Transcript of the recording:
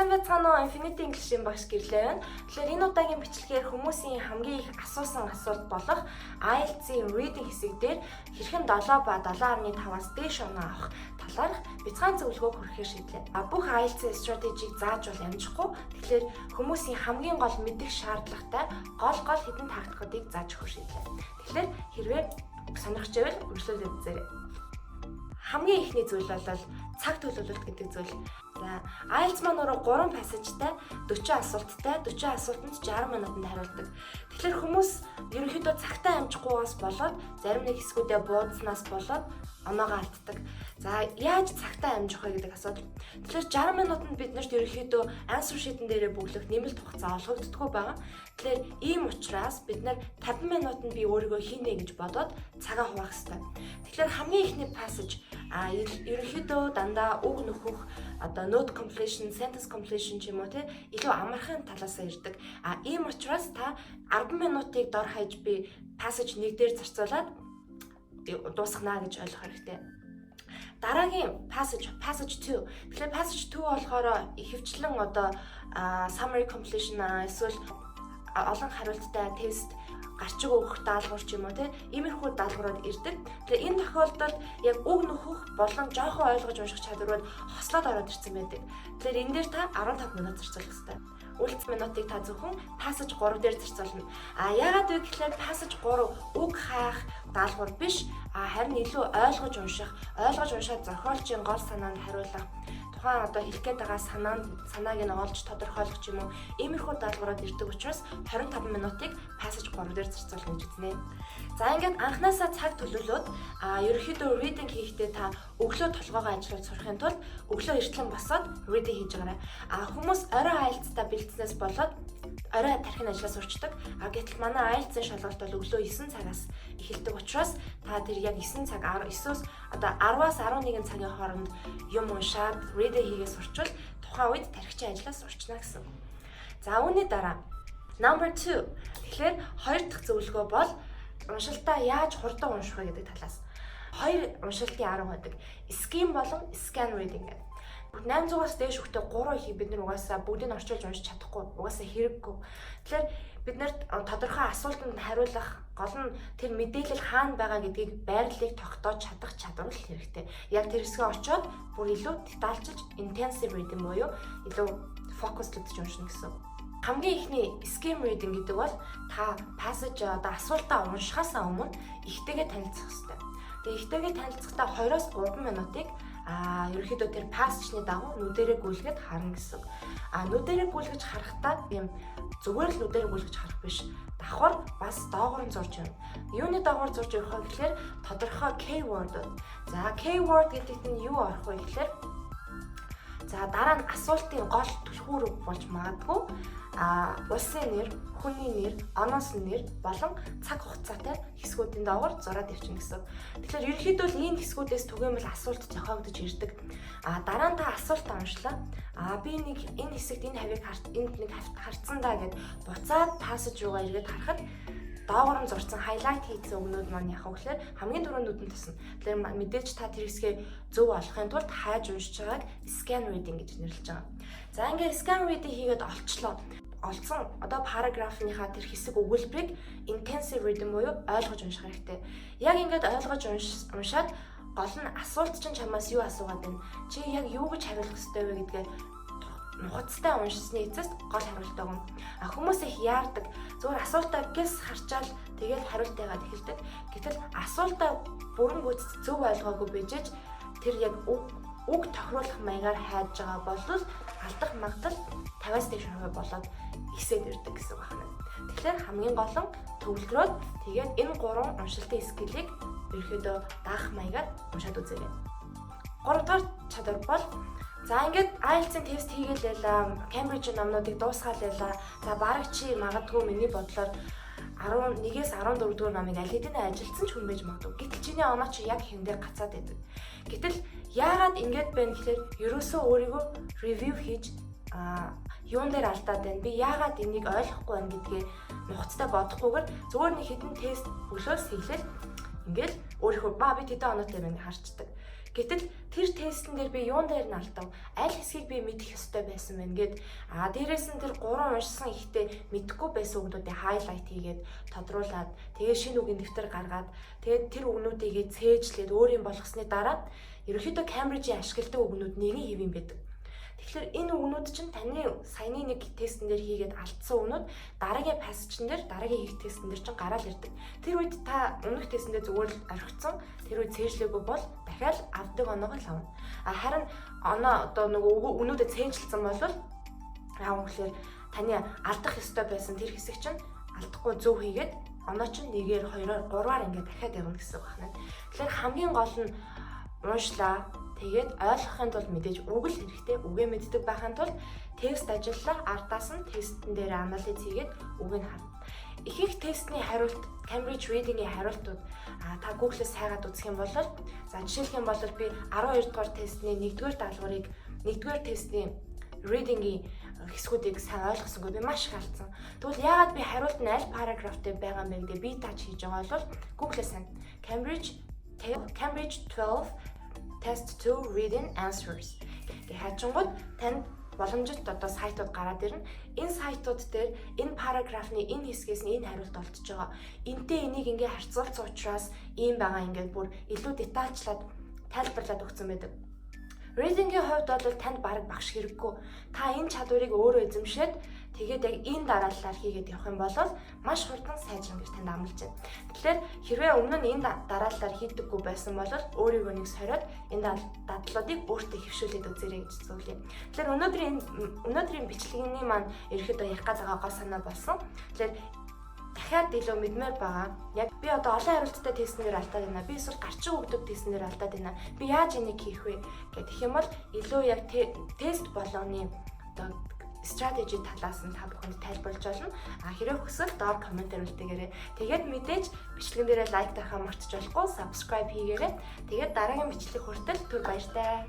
Сайн байцгаана уу? Infinity English-ийн багш гэрлээ байна. Тэгэхээр энэ удаагийн бичлэгээр хүмүүсийн хамгийн их асуусан асуулт болох IELTS-ийн reading хэсэг дээр хэрхэн 7 ба 7.5-аас дээш оноо авах талаарх бяцхан зөвлөгөө хүргэхээр шийдлээ. Бүх IELTS стратежийг зааж бол амжихгүй. Тэгэхээр хүмүүсийн хамгийн гол мэдэх шаардлагатай гол хэдэн тактикуудыг зааж өгөх шийдлээ. Тэгэхээр хэрвээ сонирхож байвал үргэлжлүүлээд үзээрэй. Хамгийн ихний зүйл бол цаг төлөвлөлт гэдэг зүйл. За, IELTS маань өөрөө 3 пассажтай, 40 асуулттай, 40 асуултанд 60 минутанд хариулдаг. Тэгэхээр хүмүүс ерөнхийдөө цагтаа амжихгүйгаас болоод зарим нэг хэсгүүдээ буудснаас болоод оноогоо алддаг. За, яаж цагтаа амжих вэ гэдэг асуудал. Тэгэхээр 60 минутанд биднэрт ерөнхийдөө answer sheet-эн дээрээ бүглэх нэмэлт хугацаа олгогддоггүй байгаа. Тэгэхээр ийм учраас бид нар 50 минутанд би өөрийгөө хийнэ гэж бодоод цагаа хуваах хэрэгтэй. Тэгэхээр хамгийн ихний пассаж ерөнхийдөө дандаа үг нөхөх, одоо note completion, sentence completion ч юм уу те илүү амархан талаасаа ирдэг. Ийм учраас та 10 минутыг дор хаяж би passage 1 дээр зарцуулаад дуусгана гэж ойлгох хэрэгтэй. Дараагийн passage 2. Тэгэхээр passage 2 болохоор ихэвчлэн одоо summary completion эсвэл олон хариулттай тест гарчиг өгөх даалгавар ч юм уу те иймэрхүү даалгаврууд ирдэг. Тэгэхээр энэ тохиолдолд яг үг нөхөх болон жоохон ойлгож унших чадварууд хослоод ороод ирсэн байдаг. Тэгэхээр энэ дээр та 15 минут зарцуулах хэрэгтэй. Үлдсэн минутыг та зөвхөн passage 3 дээр зарцуулна. Яагаад вэ гэхээр passage 3 үг хаах даалгавар биш, харин илүү ойлгож уншаад зохиолчийн гол санаанд хариулах, тухайн одоо хэлэх гээд байгаа санааг нь олж тодорхойлох ч юм уу иймэрхүү даалгаврууд ирдэг учраас 25 минутыг passage 3 дээр зарцуулна гэж үзнэ. За ингээд анханасаа цаг төлөвлөөд ерөнхийдөө reading хийхдээ та өглөө толгоогоо ажиллуулж сурахын тулд өглөө эртлэн босоод reading хийж байгаарай. Хүмүүс орой IELTS-тай бэлдснээс болоод орой тархины ажиллаа сурчдаг. Гэтэл манай IELTS-ийн шалгалт бол өглөө 9 цагаас эхэлдэг учраас та тэр яг 9 цаг 9-өөс одоо 10-аас 11 цагийн хооронд юм уншаад reading хийгээ сурчвал тухайн үед тархичийн ажиллаа сурчна гэсэн. За үүний дараа number 2. Тэгэхээр хоёр дахь зөвлөгөө бол уншилтаа яаж хурдан унших вэ гэдэг талаас. Хоёр уншилтын арга байдаг. Skim болон scan reading гэдэг. 800-аас дээш хүүхдээ 3 ихийг бид нар угаасаа бүгдийг орчуулж уншиж чадахгүй. Угаасаа хэрэггүй. Тэгэхээр бид нарт тодорхой асуултанд хариулах гол нь тэр мэдээлэл хаана байгаа гэдгийг байрлалыг тогтоож чадах чадвар л хэрэгтэй. Яг тэр хэсгээ очиод бүр илүү детальчилж intensive reading буюу илүү фокуслж уншина гэсэн. Хамгийн ихний skim reading гэдэг бол та passage одоо асуултаа уншихаасаа өмнө ихтэйгээ танилцах хэрэгтэй. Тэгээ ихтэйгээ танилцахдаа 2-оос 3 минутыг ерөнхийдөө тэр passage-ны дагуу нүдэрээ гүйлгээд харна гэсэн. Нүдэрээ гүйлгэж харахтаа юм зүгээр л нүдэрээ гүйлгэж харах биш. Давхар бас доогоор нь зурж явна. Юуны доогоор зурж явах вэ гэхээр тодорхой keyword. За keyword гэдэгт нь юу орох вэ гэхээр за дараа нь асуултын гол түлхүүр болж магадгүй улсын нэр, хүний нэр, оноосын нэр болон цаг хугацаатай хэсгүүдийн доогоор зураад явчихна гэсэн. Тэгэхээр ерөнхийдөө л энэ хэсгүүдээс түгээмэл асуулт зохиогдож ирдэг. Дараа нь та асуултаа уншлаа. Би нэг энэ хэсэгт энэ хавийг энд нэг харцсан даа гэд буцаад passage руугаа эргээд харахад доогоор нь зурсан highlight хийсэн өгнүүд маань яхав гэхээр хамгийн түрүүнд нүдэнд тусна. Тэгэхээр мэдээж та тэр хэсгээ зөв олохын тулд хайж уншиж байгааг scan reading гэж нэрлэж байгаа. За ингээд scan reading хийгээд олцсон одоо параграфынхаа тэр хэсэг өгүүлбэрийг intensive reading буюу ойлгож унших хэрэгтэй. Яг ингээд ойлгож уншаад гол нь асуулт чинь чамаас юу асуугаад байна? Чи яг юу гэж хариулах ёстой вэ гэдгээ нухацтай уншсны эцэст гол хариултаа өгнө. Хүмүүс их яардаг. Зөвхөн асуултаа гэс харчаал тэгээд хариултаагаад эхэлдэг. Гэтэл асуултаа бүрэн гүйцэд зөв ойлгоогүй бижээж тэр яг үг тохируулах маягаар хайж байгаа бол алдах магадлал 50-аас дээш % болоод ихсээд ирдэг гэсэн үг байна. Тэгэхээр хамгийн гол нь төвлөрөөд тэгээд энэ 3 уншилтын скиллийг ерөөдөө даах маягаар уншаад үзээрэй. 3 дахь чадвар бол за ингээд IELTS-ийн тест хийгээл Cambridge-ийн номнуудыг дуусгаал ялаа. За бараг чи магадгүй миний бодлоор 11-ээс 14 дугаар номыг аль хэдийн ажилласан ч хүн байж магадгүй. Гэтэл чиний оноо чи яг хэндээ гацаад байдаг. Гэтэл яагаад ингэж байна гэхээр ерөөсөө өөрийгөө review хийж юун дээр алдаад байна. Би яагаад энийг ойлгохгүй байна гэдгээ нухацтай бодохгүйгээр зүгээр нэг хэдэн тест өглөөс хийлээ. Ингээл өөрийнхөө би тэдэн оноотой байна харцдаг. Гэтэл тэр тестэн дээр би юун дээр нь алдав? Аль хэсгийг би мэдэх ёстой байсан бэ гэд дээрээс нь тэр 3 уншсан ихтэй мэдэхгүй байсан үгнүүдийг хайлайт хийгээд тодруулаад тэгээд шинэ үгийн дэвтэр гаргаад тэгээд тэр үгнүүдийг цээжлээд өөрийн болгосны дараа ерөнхийдөө Cambridge-ийн ашигладаг үгнүүд нэгэн хэвэн байдаг. Тэгэхээр энэ үгнүүд чинь таны саяны нэг тестэн дээр хийгээд алдсан үгнүүд дараагийн пассажн дээр дараагийн хийх тестэн дээр чинь гараал ирдэг. Тэр үед та өмнөх тестэндээ зүгээр л орхицсон. Тэр үед цээжлээгүй бол дахиад авдаг оноогоо л авна. Харин оноо одоо нөгөө үгнүүдэд цээжлсэн бол гэхээр таны алдах ёстой байсан тэр хэсэг чинь алдахгүй зөв хийгээд оноо чинь 1-ээр 2-оор 3-аар ингээд дахиад явна гэсэн үг байна. Тэгэхээр хамгийн гол нь уншлаа. Тэгээд ойлгохын тулд мэдээж үг л хэрэгтэй. Үгээ мэддэг байхын тулд текст ажиллаа, ардаас нь тестэн дээр анализ хийгээд үгийг харна. Ихэнх тестний хариулт, Cambridge Reading-ийн хариултууд та Google-с хайгаад үзэх юм бол жишээлх юм бол би 12 дугаар тестний 1-р даалгаврыг 1-р тестний reading-ийн хэсгүүдийг сайн ойлгосонгүй би маш их алдсан. Тэгвэл яагаад би хариулт нь аль параграф дээр байгаа юм бэ гэдэг би тач хийж байгаа бол Google-с Cambridge 12 Test 2 Reading Answers гэх хажингууд танд боломжит одоо сайтууд гараад ирнэ. Энэ сайтууд дээр энэ параграфны энэ хэсгээс нь энэ хариулт олдож байгаа. Энтэй энийг ингээ харьцуулсан учраас ийм байгаа ингээд бүр илүү детальчлаад тайлбарлаад өгсөн байдаг. Reading-ийн хувьд бол танд баг багш хэрэггүй. Та энэ чадварыг өөрөө эзэмшээд тэгээд яг энэ дараалалаар хийгээд явах юм бол маш хурдан сайжрна гэж танд амлаж байна. Тэгэхээр хэрвээ өмнө нь энэ дараалалаар хийдэггүй байсан бол өөрийгөө нэг сориод энэ дадлуудыг өөртөө хэвшүүлээд үзээрэй гэж зөвлөе. Тэгэхээр өнөөдрийн бичлэгийн маань ерөөхдөө ярих гэж байгаа гол санаа болсон. Тэгэхээр дахиад илүү мэдмээр байгаа. Яг би одоо олон хариулттай тестнээр алдаад байна. Би эсвэл гарчин өгдөг тестнээр алдаад байна. Би яаж энийг хийх вэ гэх юм бол илүү яг тест болгоны одоо стратеги талаас нь та бүхэнд тайлбарлаж болно. Хэрэг хүсвэл доор комментээр үлдээгээрэй. Тэгээд мэдээж бичлэгэн дээрээ лайк дарахаа мартаж болохгүй, subscribe хийгээрэй. Тэгээд дараагийн бичлэг хүртэл түр баяртай.